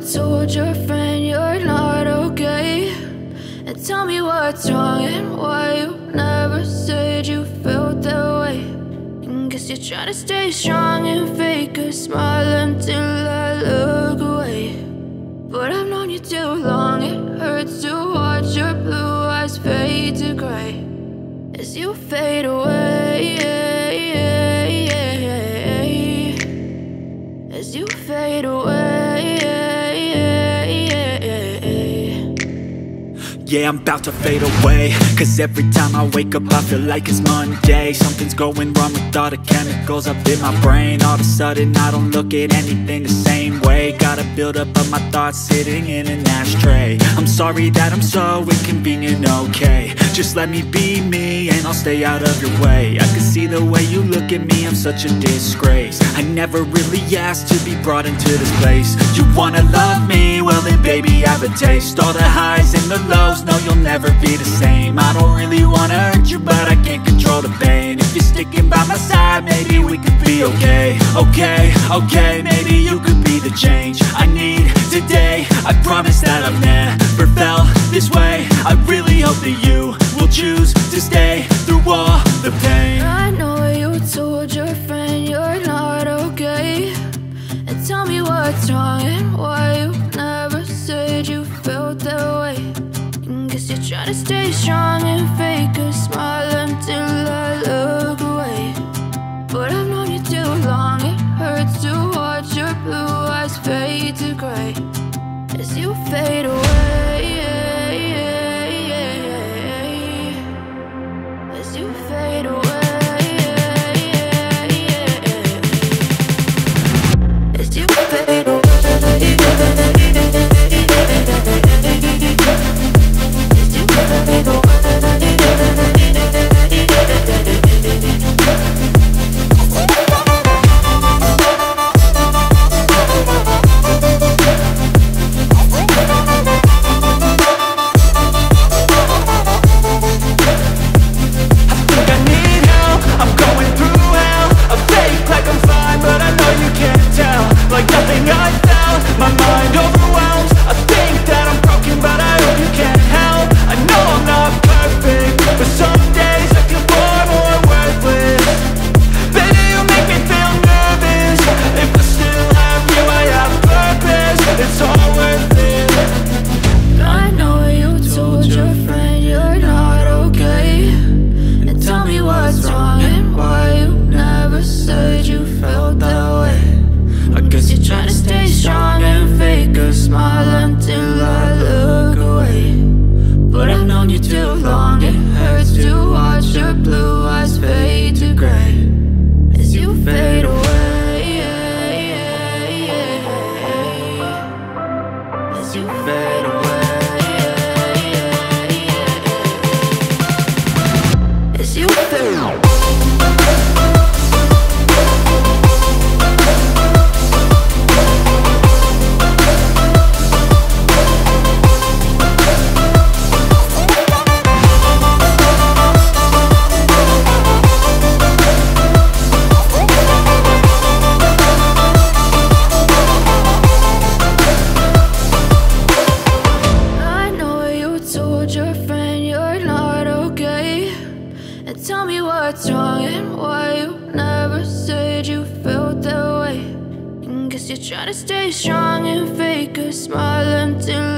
told your friend you're not okay, and tell me what's wrong and why you never said you felt that way. And guess you're trying to stay strong and fake a smile until I look away. But I've known you too long, it hurts to watch your blue eyes fade to gray as you fade away, as you fade away. Yeah, I'm about to fade away, cause every time I wake up I feel like it's Monday. Something's going wrong with all the chemicals up in my brain. All of a sudden I don't look at anything the same way. Got a buildup of my thoughts sitting in an ashtray. I'm sorry that I'm so inconvenient, okay. Just let me be me and I'll stay out of your way. I can see the way you look at me, I'm such a disgrace. I never really asked to be brought into this place. You wanna love me? Well then baby, have a taste. All the highs and the lows, no, you'll never be the same. I don't really wanna hurt you, but I can't control the pain. If you're sticking by my side, maybe we could be okay. Okay, maybe you could be the change I need today. I promise that I've never felt this way. I really hope that you will choose to stay through all the pain. I know you told your friend you're not okay, and tell me what's wrong and why you never said you felt that way. Guess you're trying to stay strong and fake a smile until I look away. But I've known you too long, it hurts to watch your blue eyes fade to gray as you fade away, as you fade away, as you fade away. Trying to stay strong and fake a smile until